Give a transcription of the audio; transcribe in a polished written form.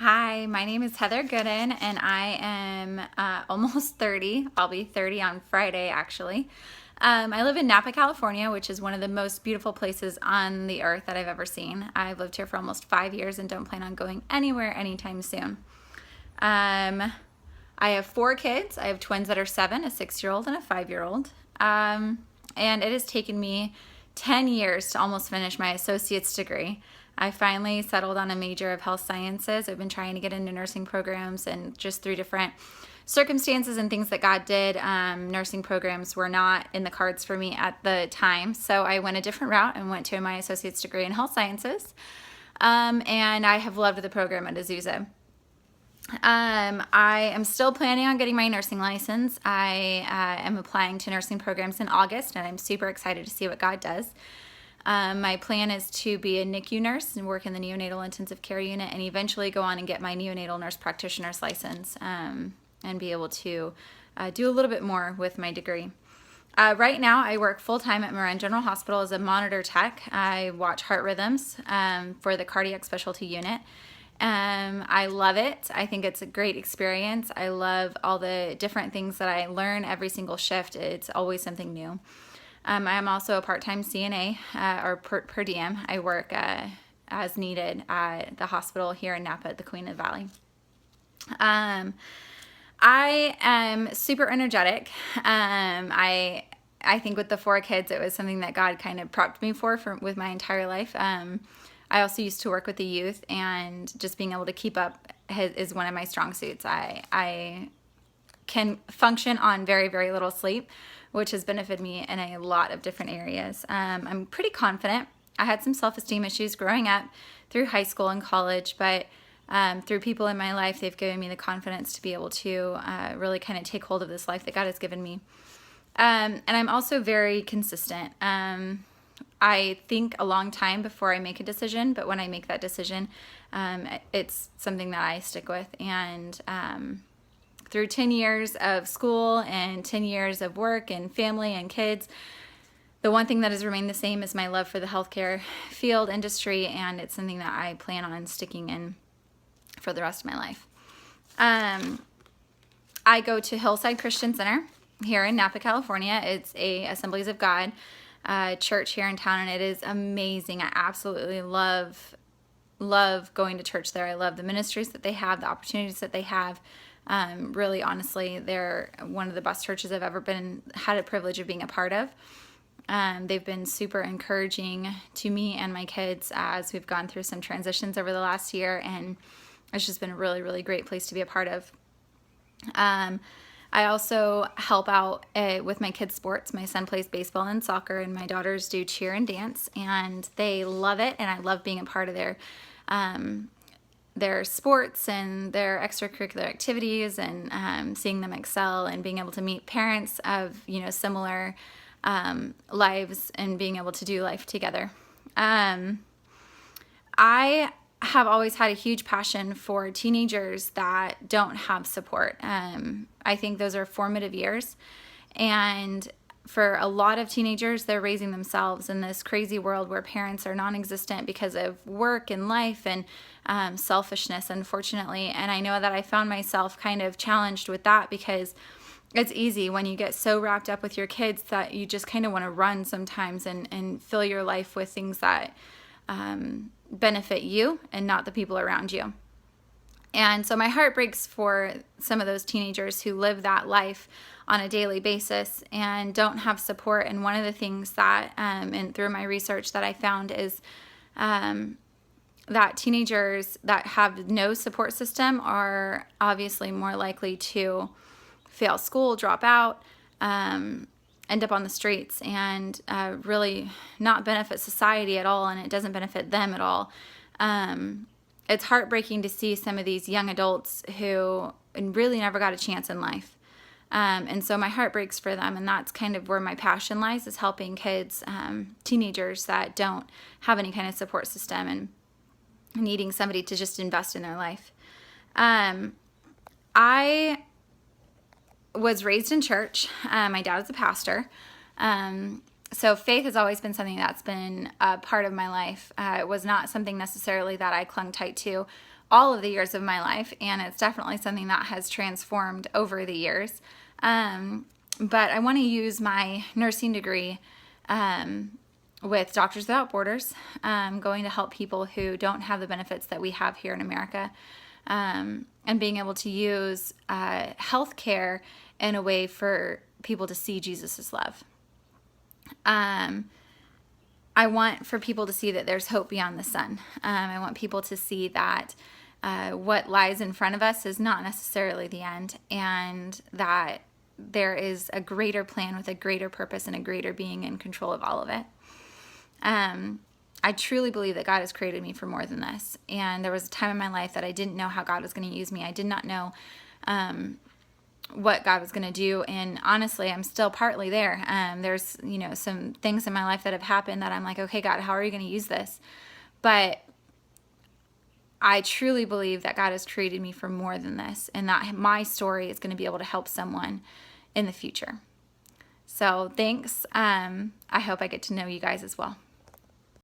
Hi, my name is Heather Goodin, and I am almost 30. I'll be 30 on Friday, actually. I live in Napa, California, which is one of the most beautiful places on the earth that I've ever seen. I've lived here for almost 5 years and don't plan on going anywhere anytime soon. I have 4 kids. I have twins that are 7, a 6-year-old, and a 5-year-old. And it has taken me 10 years to almost finish my associate's degree. I finally settled on a major of health sciences. I've been trying to get into nursing programs, and just through different circumstances and things that God did, nursing programs were not in the cards for me at the time. So I went a different route and went to my associate's degree in health sciences. And I have loved the program at Azusa. I am still planning on getting my nursing license. I am applying to nursing programs in August, and I'm super excited to see what God does. My plan is to be a NICU nurse and work in the neonatal intensive care unit, and eventually go on and get my neonatal nurse practitioner's license, and be able to do a little bit more with my degree. Right now, I work full-time at Marin General Hospital as a monitor tech. I watch heart rhythms for the cardiac specialty unit. I love it. I think it's a great experience. I love all the different things that I learn every single shift. It's always something new. I'm also a part-time CNA, or per diem. I work as needed at the hospital here in Napa at the Queen of the Valley. I am super energetic. I think with the 4 kids, it was something that God kind of prepped me for with my entire life. I also used to work with the youth, and just being able to keep up is one of my strong suits. I can function on very, very little sleep, which has benefited me in a lot of different areas. I'm pretty confident. I had some self-esteem issues growing up through high school and college, but through people in my life, they've given me the confidence to be able to really kind of take hold of this life that God has given me. And I'm also very consistent. I think a long time before I make a decision, but when I make that decision, it's something that I stick with. And through 10 years of school and 10 years of work and family and kids, the one thing that has remained the same is my love for the healthcare field industry, and it's something that I plan on sticking in for the rest of my life. I go to Hillside Christian Center here in Napa, California. It's a Assemblies of God church here in town, and it is amazing. I absolutely love going to church there. I love the ministries that they have, the opportunities that they have. Really, honestly, they're one of the best churches I've ever had a privilege of being a part of. They've been super encouraging to me and my kids as we've gone through some transitions over the last year, and it's just been a really, really great place to be a part of. I also help out with my kids' sports. My son plays baseball and soccer, and my daughters do cheer and dance, and they love it, and I love being a part of their sports and their extracurricular activities, and seeing them excel, and being able to meet parents of similar lives, and being able to do life together. I have always had a huge passion for teenagers that don't have support. I think those are formative years, and for a lot of teenagers, they're raising themselves in this crazy world where parents are non-existent because of work and life and selfishness, unfortunately. And I know that I found myself kind of challenged with that, because it's easy when you get so wrapped up with your kids that you just kind of want to run sometimes and fill your life with things that benefit you and not the people around you. And so my heart breaks for some of those teenagers who live that life on a daily basis and don't have support. And one of the things that, and through my research, that I found is that teenagers that have no support system are obviously more likely to fail school, drop out, end up on the streets, and really not benefit society at all, and it doesn't benefit them at all. It's heartbreaking to see some of these young adults who really never got a chance in life. And so my heart breaks for them, and that's kind of where my passion lies, is helping kids, teenagers that don't have any kind of support system and needing somebody to just invest in their life. I was raised in church. My dad is a pastor. So faith has always been something that's been a part of my life. It was not something necessarily that I clung tight to all of the years of my life, and it's definitely something that has transformed over the years. But I want to use my nursing degree with Doctors Without Borders, going to help people who don't have the benefits that we have here in America, and being able to use healthcare in a way for people to see Jesus' love. I want for people to see that there's hope beyond the sun. I want people to see that what lies in front of us is not necessarily the end, and that there is a greater plan with a greater purpose and a greater being in control of all of it. I truly believe that God has created me for more than this. And there was a time in my life that I didn't know how God was going to use me. I did not know what God was going to do. And honestly, I'm still partly there. There's, some things in my life that have happened that I'm like, okay, God, how are you going to use this? But I truly believe that God has created me for more than this, and that my story is going to be able to help someone in the future. So thanks. I hope I get to know you guys as well.